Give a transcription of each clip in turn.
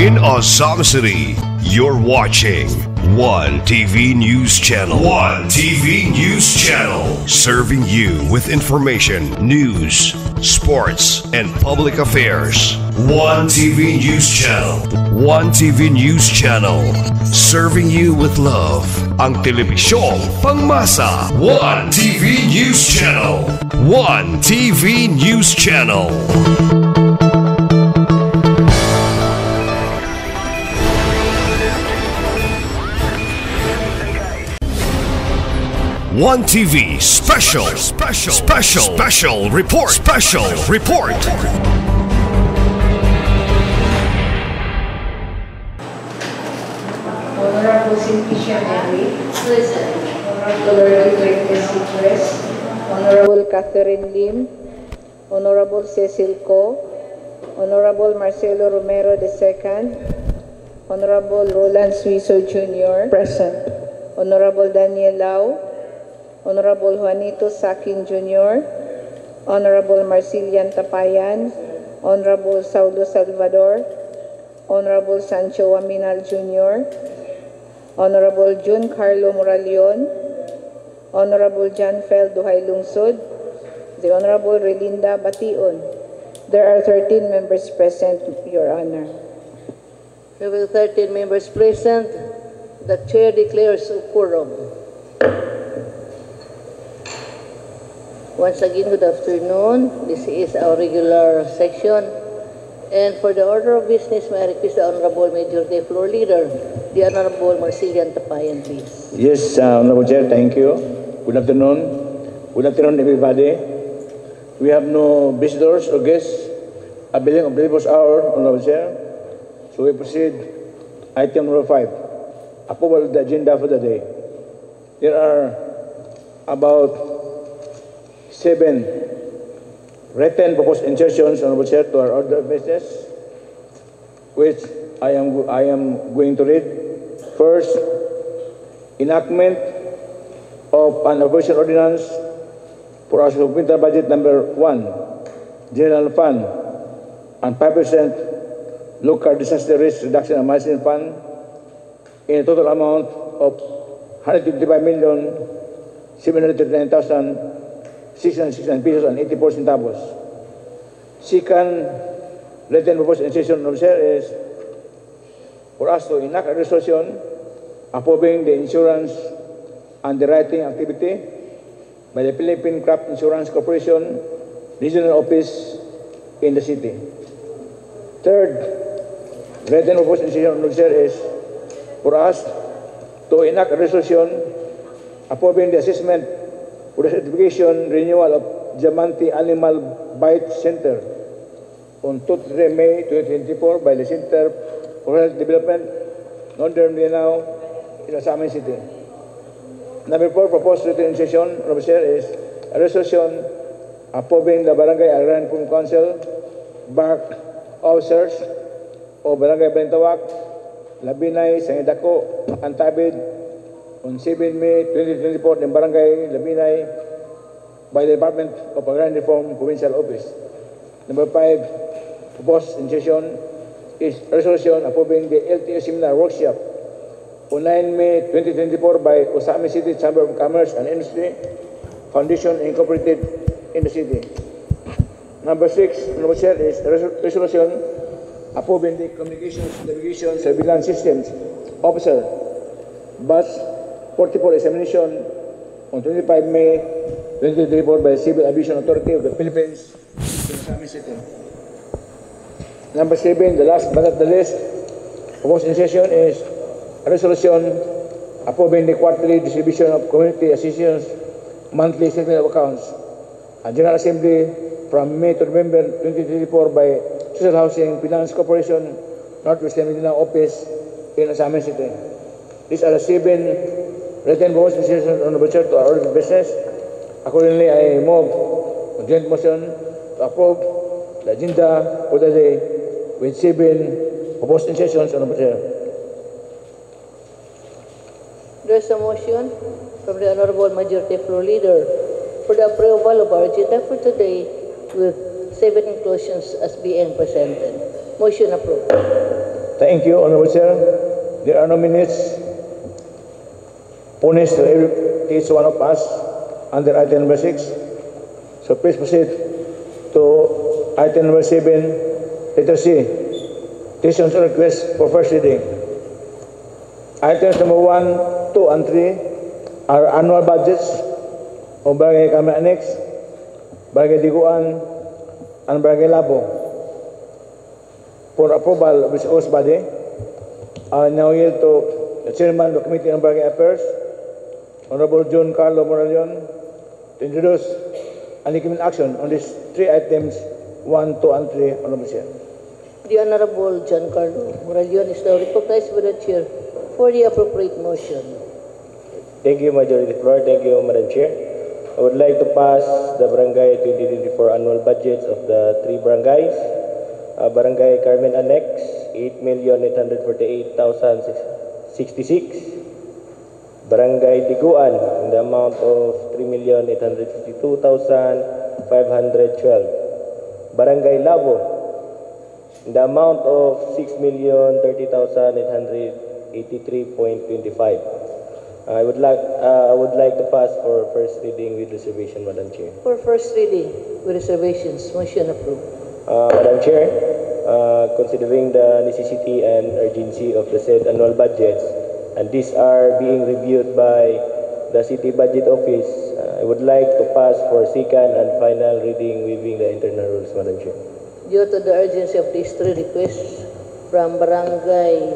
in Osama City. You're watching One TV News Channel. One TV News Channel. Serving you with information, news, sports, and public affairs. One TV News Channel. One TV News Channel. Serving you with love. Ang telebisyong pangmasa. One TV News Channel. One TV News Channel. One TV special report. Honorable Cynthia Mary, Honorable Secrets, Honorable Catherine Lim, Honorable Cecil Co, Honorable Marcelo Romero II, Honorable Roland Suizo Jr. Present, Honorable Daniel Lau, Honorable Juanito Sakin Jr., Honorable Marcilian Tapayan, Honorable Saulo Salvador, Honorable Sancho Aminal Jr., Honorable Jun Carlo Moralion, Honorable John Fel Duhay Lungsod, the Honorable Relinda Bation. There are 13 members present, Your Honor. There were 13 members present. The Chair declares a quorum. Once again, good afternoon. This is our regular section. And for the order of business, may I request the Honorable Majority Floor Leader, the Honorable Marcilian Tapayan, please. Yes, Honorable Chair, thank you. Good afternoon. Good afternoon, everybody. We have no visitors or guests availing of the People's Hour, Honorable Chair. So we proceed. Item number 5, approval of the agenda for the day. There are about 7 written proposed insertions, Honorable Chair, to our order of business, which I am going to read. First, enactment of an appropriation ordinance for our supplemental budget number 1, General Fund, and 5% Local Disaster Risk Reduction and Management Fund in a total amount of 125,739,669 pesos and 84 centavos. Second, written proposed insertion of share is for us to enact a resolution approving the insurance underwriting activity by the Philippine Crop Insurance Corporation Regional Office in the city. Third, written proposed insertion of share is for us to enact a resolution approving the assessment for the certification renewal of Diamante Animal Bite Center on 2-3 May 2024 by the Center for Health Development, Northern Mindanao, in Osama City. Number 4, proposed written insertion of share is a resolution approving the Barangay Agrarian Council, BARC officers o Barangay Balintawak, Labinay, Sangidako, Antabid, on 7 May 2024 in Barangay Labinay by the Department of Agrarian Reform Provincial Office. Number 5, proposed insertion is resolution approving the LTO seminar workshop on 9 May 2024 by Osama City Chamber of Commerce and Industry Foundation Incorporated in the city. Number 6, Honorable Chair, is resolution approving the Communications Navigation Surveillance Systems Officer Bus 44 examination on 25 May 2024 by the Civil Aviation Authority of the Philippines in Osama City. Number 7, the last but not the least, proposed insertion is a resolution approving the quarterly distribution of community assistance monthly statement of accounts at General Assembly from May to November 2024 by Social Housing Finance Corporation, Northwestern Mindanao Office in Osama City. These are the 7 written proposed insertions on the budget to our order of business. Accordingly, I move a joint motion to approve the agenda for the day with 7 proposed insertions on the budget. There is a motion from the Honorable Majority Floor Leader for the approval of our agenda for today with 7 inclusions as being presented. Motion approved. Thank you, Honorable Chair. There are no minutes furnished to each one of us under item number 6. So please proceed to item number 7, letter C, decisions on request for first reading. Items number 1, 2, and 3 are annual budgets of Barangay Carmen Annex, Barangay Diguan, and Barangay Labo. For approval of this host body, I now yield to the Chairman of the Committee on Barangay Affairs, Honorable John Carlo Moralion, to introduce and recommend action on these 3 items, 1, 2, and 3, Honorable Chair. The Honorable John Carlo Moralion is now recognized by the Chair for the appropriate motion. Thank you, Majority Floor. Thank you, Madam Chair. I would like to pass the Barangay 2024 annual budgets of the 3 barangays. Barangay Carmen Annex, 8,848,066. Barangay Diguan, in the amount of 3,852,512. Barangay Labo, in the amount of 6,030,883.25. I would like to pass for first reading with reservation, Madam Chair. For first reading with reservations, motion approved. Madam Chair, considering the necessity and urgency of the said annual budgets, and these are being reviewed by the City Budget Office, I would like to pass for second and final reading waiving the internal rules, Madam Chair. Due to the urgency of these 3 requests from Barangay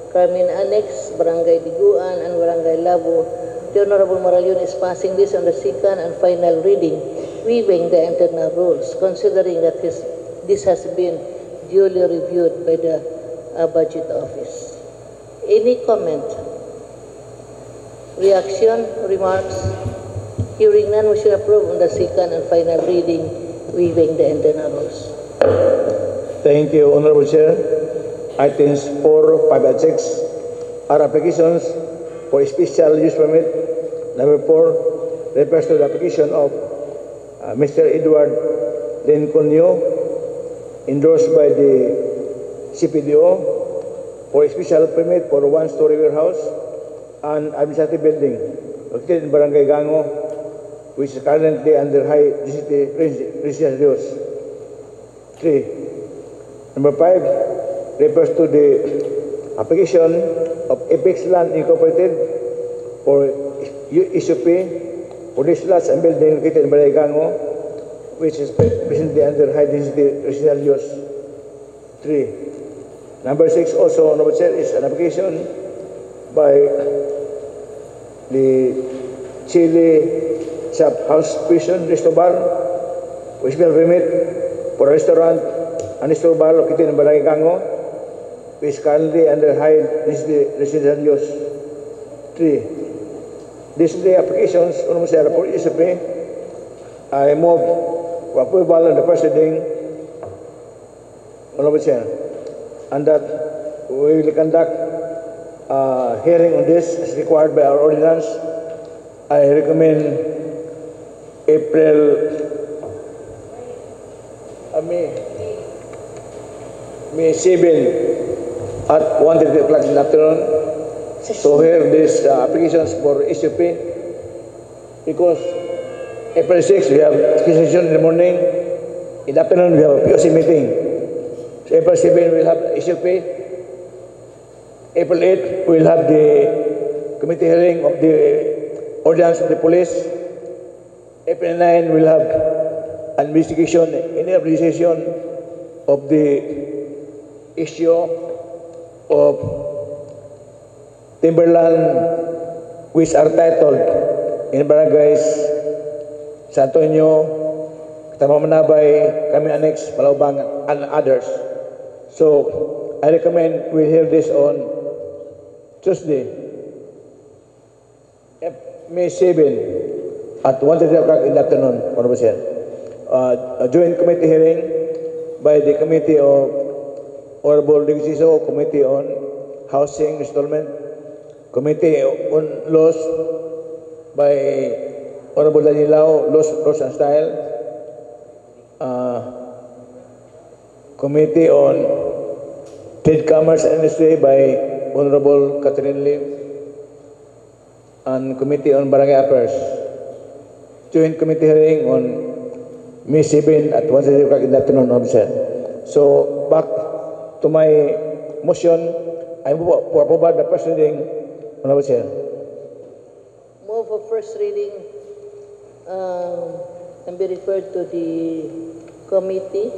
Carmen Annex, Barangay Diguan, and Barangay Labo, the Honorable Moralion is passing this on the second and final reading, waiving the internal rules, considering that this has been duly reviewed by the Budget Office. Any comment? Reaction? Remarks? Hearing none, we shall approve on the second and final reading, waiving the internal rules. Thank you, Honorable Chair. Items 4, 5, and 6 are applications for special use permit. Number 4 refers to the application of Mr. Edward Lincolnio, endorsed by the CPDO, for a special permit for a 1-story warehouse and administrative building located in Barangay Gango, which is currently under high density residential use. 3. Number 5 refers to the application of Apex Land Incorporated for SUP for these lots and building located in Barangay Gango, which is presently under high density residential use. 3. Number 6 also, Honorable Chair, is an application by the Chile Shop House Prison Resto Bar, which will permit for a restaurant and resto bar located in Barangay Gango, which is currently under high density residential use. 3. These 3 applications, Honorable Chair, for SUP, I move for approval on the first reading, Honorable Chair, and that we will conduct a hearing on this as required by our ordinance. I recommend May 7 at 1:30 o'clock in the afternoon to hear these applications for SUP, because April 6, we have session in the morning. In the afternoon, we have a POC meeting. So April 7, we'll have SUP. April 8, we'll have the committee hearing of the ordinance of the police. April 9, we'll have an investigation in the application of the issue of timberland which are titled in barangays San Antonio, Tamamanabay, Carmen Annex, Palaubang, and others. So I recommend we hear this on Tuesday, May 7 at 1:30 o'clock in the afternoon, Honorable Chair. A joint committee hearing by the Committee of Honorable Digisiso, Committee on Housing Installment, Committee on Laws by Honorable Danilao, Laws and Style, Committee on Trade, Commerce and Industry by Honorable Catherine Lim, and Committee on Barangay Affairs. Joint committee hearing on May 7 at 1:30 o'clock in the afternoon, Honorable Chair. So, back to my motion, I move for approval the first reading, Honorable Chair. Move for first reading and be referred to the committee.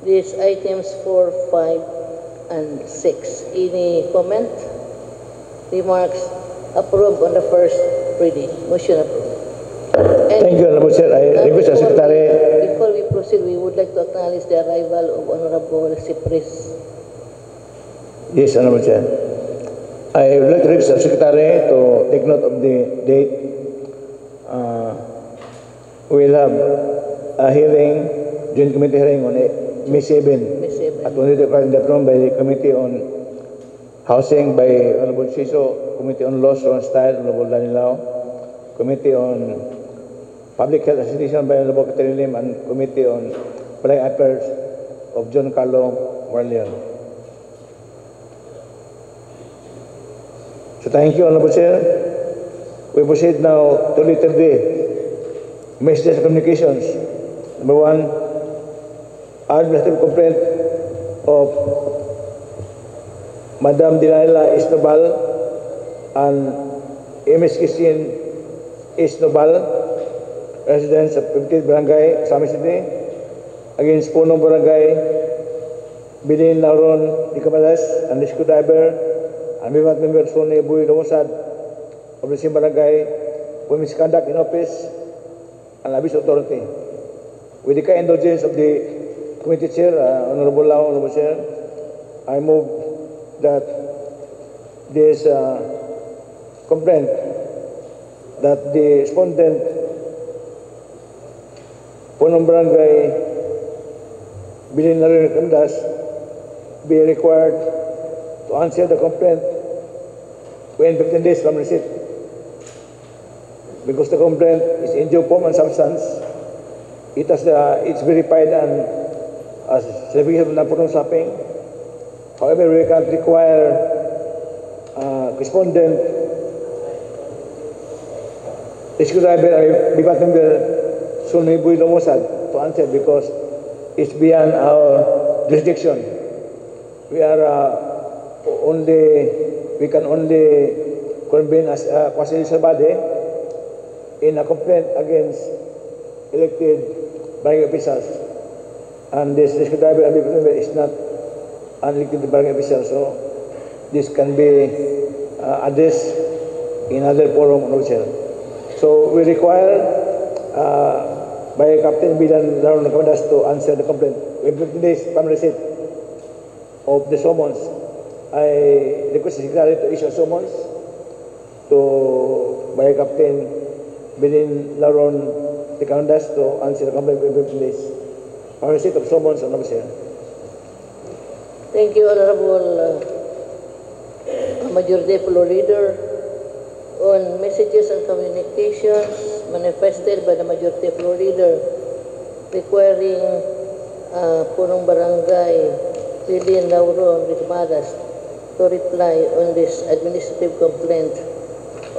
These items 4, 5, and 6. Any comment? Remarks? Approved on the first reading. Motion approved. And Thank you, Honorable Chair. I request the Secretary. Before we proceed, we would like to acknowledge the arrival of Honorable Cypress. Yes, Honorable Chair. I would like to request the Secretary to take note of the date. We'll have a hearing, joint committee hearing on May 7 May 7. at 1:30 o'clock in the afternoon by the Committee on Housing by Honorable Chiso, Committee on Laws, Ron Style, Honorable Danilao, Committee on Public Health and Sanitation by Honorable Catherine Lim, and Committee on Barangay Affairs of John Carlo Warlion. So thank you, Honorable Chair. We proceed now to letter D, Messages and Communications. Number 1, administrative complaint of Madam Delilah Isnobal and Ms. Christine Isnobal, residents of 15th Barangay, Sami City, against Punong Barangay, Bidin Lauron Nicamalas, and rescue driver, and member Sonny Buy Lumosad of the same barangay for misconduct in office and abuse authority. With the kind indulgence of the committee chair, Honorable Lao, Honorable Chair, I move that this complaint that the respondent Punong Barangay Bilin Narindas be required to answer the complaint within 15 days from receipt, because the complaint is in due form and substance. It has it's verified and as certificate of non-shopping. However, we can't require respondent, rescue driver, or Bibat member Sunny Buy Lumosad to answer, because it's beyond our jurisdiction. We can only convene as a quasi-judicial body in a complaint against elected barangay officials. And this rescue driver is not an elected barangay official, so this can be addressed in other forum, Honorable Chair. So we require by Captain Bilan Laron Nicamalas to answer the complaint within 15 days from receipt of the summons. I request the Secretary to issue a summons to by Captain Bilin Laron Nicamalas to answer the complaint within 15 days. On receipt of summons, Honorable Chair. Thank you, Honorable Majority Floor Leader. On messages and communications manifested by the Majority Floor Leader requiring Punong Barangay Bilin Lauron Nicamalas to reply on this administrative complaint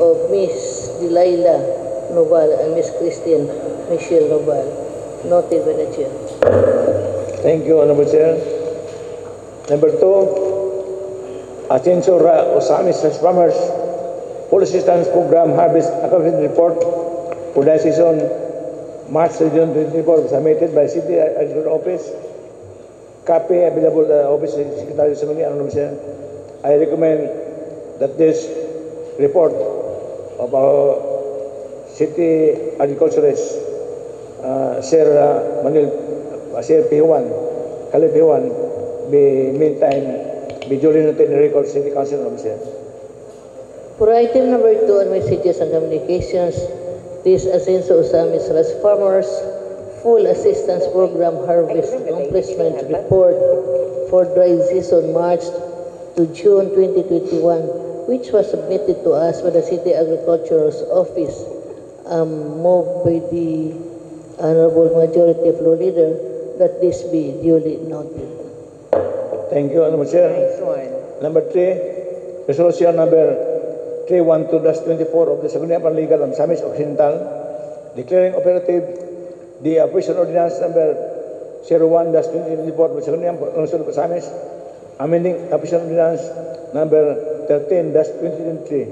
of Miss Delilah Noval and Miss Christine Michelle Noval. Noted by the Chair. Thank you, Honorable Chair. Number 2, Asenso Osamis Farmers Full Assistance Program Harvest Accountability Report for the season March 2024 submitted by City Agriculture Office. Copy available Office Secretary Samani, Honorable Chair. I recommend that this report of our City Agriculturist, Sir Manuel, Sir Pihuan, Caleb Pihuan, be duly noted in the record City Council, Honorable Chair. For item number 2 on messages and communications, this Asenso Osamis Rice Farmers Full Assistance Program Harvest Accomplishment Report for dry season March to June 2021, which was submitted to us by the City Agriculture's Office, moved by the Honorable Majority Floor Leader, that this be duly noted. Thank you, Honorable Chair. Nice one. Number 3, resolution number 312-24 of the Sangguniang Panligan of Misamis Occidental, declaring operative the Operation Ordinance number 01-2024 of the Sangguniang Lungsod of Misamis, amending Operation Ordinance number 13-2023.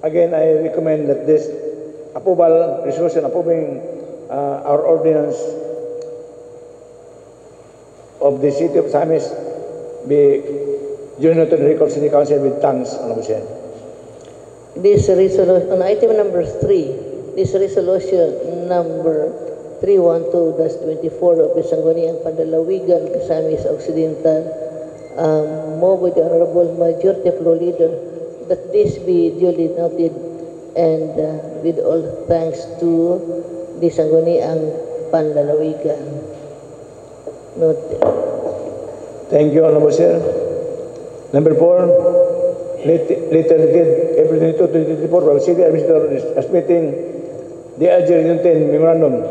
Again, I recommend that this approval resolution approving our ordinance of the City of Misamis be journal to the record City Council with thanks, Honorable Chair. This resolution, on item number 3, this resolution number 312-24 of the Sangguniang Pandalawigan, Misamis Occidental, moved by the Honorable Majority Floor Leader that this be duly noted and with all thanks to the Sangguniang Pandalawigan. Noted. Thank you, Honorable Chair. Number 4, later dated April 22, 2024, from City Administrator transmitting the LG Region 10 Memorandum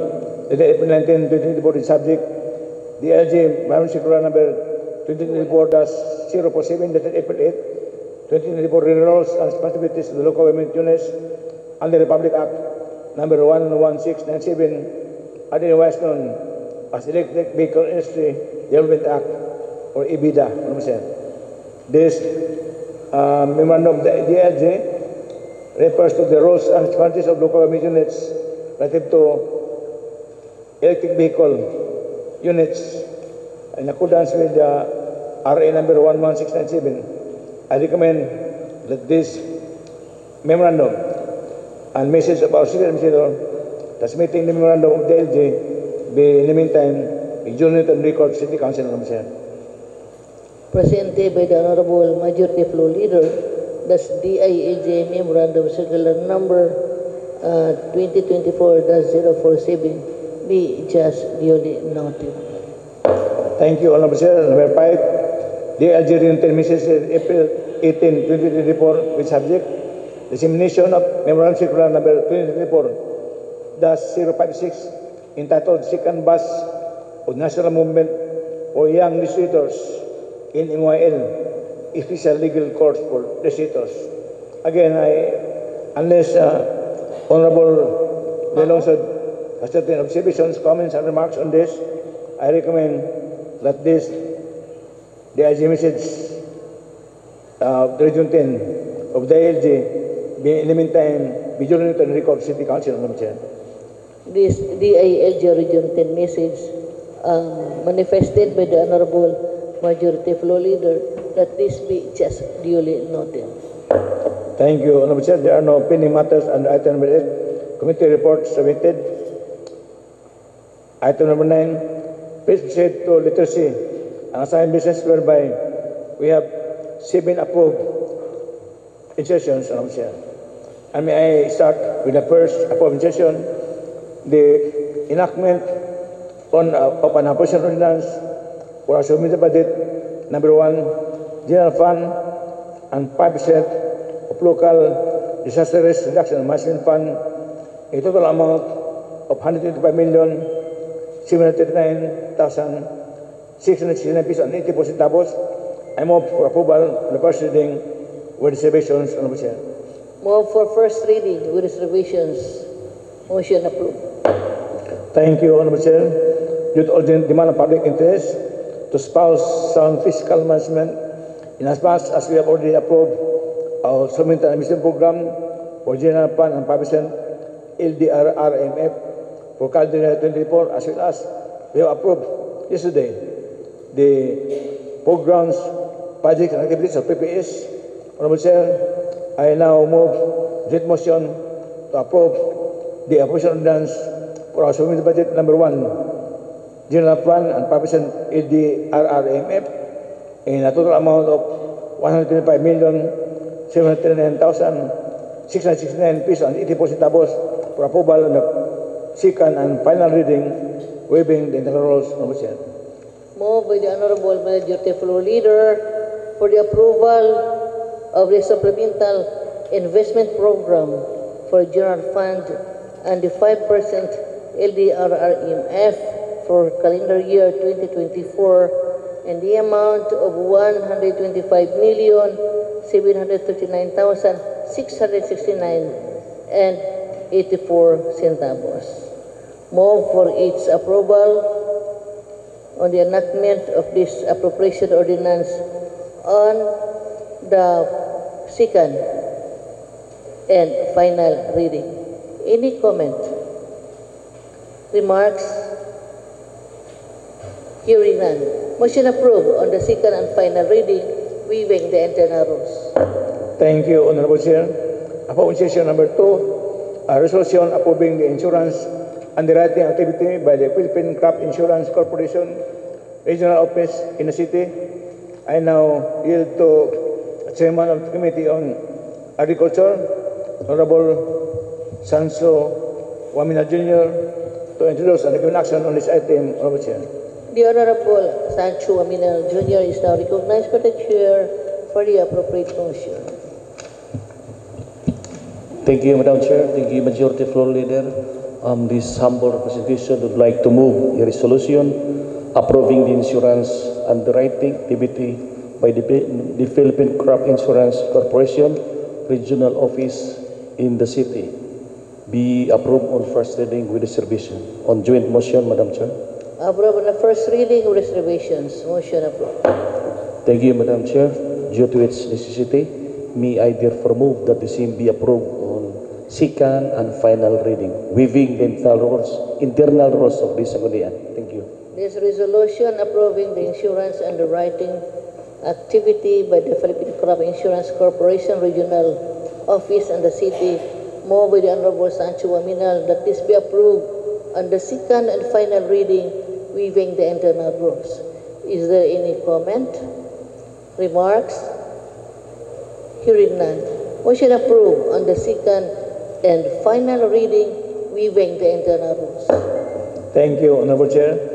dated April 19, 2024 is subject the LG Memorandum Circular number 2024-047 dated April 8, 2024 roles and responsibilities of the local government units under the Republic Act number 11697, otherwise known as Electric Vehicle Industry Development Act or EBITDA. This memorandum of the DLG refers to the roles and responsibilities of local government units relative to electric vehicle units in accordance with RA number 11697. I recommend that this memorandum and message of our City Administrator transmitting the memorandum of the DLG be in the meantime adjourned and record City Council. Presented by the Honorable Majority Floor Leader, that's DILJ Memorandum Circular number 2024-047 be just duly noted. Thank you, Honorable Chair. Number 5, DILJ Region 10 message April 18, 2024 with subject dissemination of Memorandum Circular number 2024-056 entitled Second Bus of National Movement for Young Legislators in MYL, official legal course for legislators. Again, unless Honorable De Lungsod has certain observations, comments, and remarks on this, I recommend that this, the IG message of the Region 10 of the ILG be in the meantime be journaled and record City Council, Madam Chair. This DILG Region 10 message manifested by the Honorable Majority Floor Leader that this be just duly noted. Thank you, Honorable Chair. There are no pending matters under item number 8. Committee reports submitted. Item number 9, please proceed to letter C, an assigned business whereby we have 7 approved insertions, Honorable Chair. And may I start with the first approved insertion, the enactment of an appropriation ordinance for a submitted budget number 1, General Fund, and 5% of local disaster risk reduction and management fund, a total amount of 125,739,669 pesos and 80 centavos. I move for approval on the first reading with reservations, Honorable Chair. Move for first reading with reservations. Motion approved. Thank you, Honorable Chair. Due to urgent demand of public interest to espouse sound fiscal management, in as much as we have already approved our supplemental admission program for General Fund and 5% LDRRMF for calendar year 2024, as well as we have approved yesterday the programs, projects, and activities of PPS. Honorable Chair, I now move this motion to approve the appropriation ordinance for our supplemental budget number 1, General Fund and 5% LDRRMF in a total amount of 125,739,669 pesos and 84 centavos for approval on the second and final reading, waiving the internal rules, Honorable Chair. Moved by the Honorable Majority Floor Leader for the approval of the supplemental investment program for General Fund and the 5% LDRRMF for calendar year 2024 in the amount of 125,739,669 and 84 centavos. Move for its approval on the enactment of this appropriation ordinance on the second and final reading. Any comment? Remarks? Hearing none. Motion approved on the second and final reading, waiving the internal rules. Thank you, Honorable Chair. Upon session number 2, a resolution approving the insurance underwriting activity by the Philippine Crop Insurance Corporation Regional Office in the city. I now yield to Chairman of the Committee on Agriculture, Honorable Sanso Wamina Jr., to introduce and give an action on this item, Honorable Chair. The Honorable Sancho Aminal Jr. is now recognized by the Chair for the appropriate motion. Thank you, Madam Chair. Thank you, Majority Floor Leader. This humble representation would like to move a resolution approving the insurance underwriting activity by the Philippine Crop Insurance Corporation Regional Office in the city. Be approved on first reading with reservation. On joint motion, Madam Chair. Approved on the first reading with reservations. Motion approved. Thank you, Madam Chair. Due to its necessity, may I therefore move that the same be approved on second and final reading, waiving the internal rules of this Assembly. Thank you. This resolution approving the insurance underwriting activity by the Philippine Crop Insurance Corporation Regional Office in the city, moved by the Honorable Sancho Aminal, that this be approved on the second and final reading, waiving the internal rules. Is there any comment? Remarks? Hearing none. Motion approved on the second and final reading, waiving the internal rules. Thank you, Honorable Chair.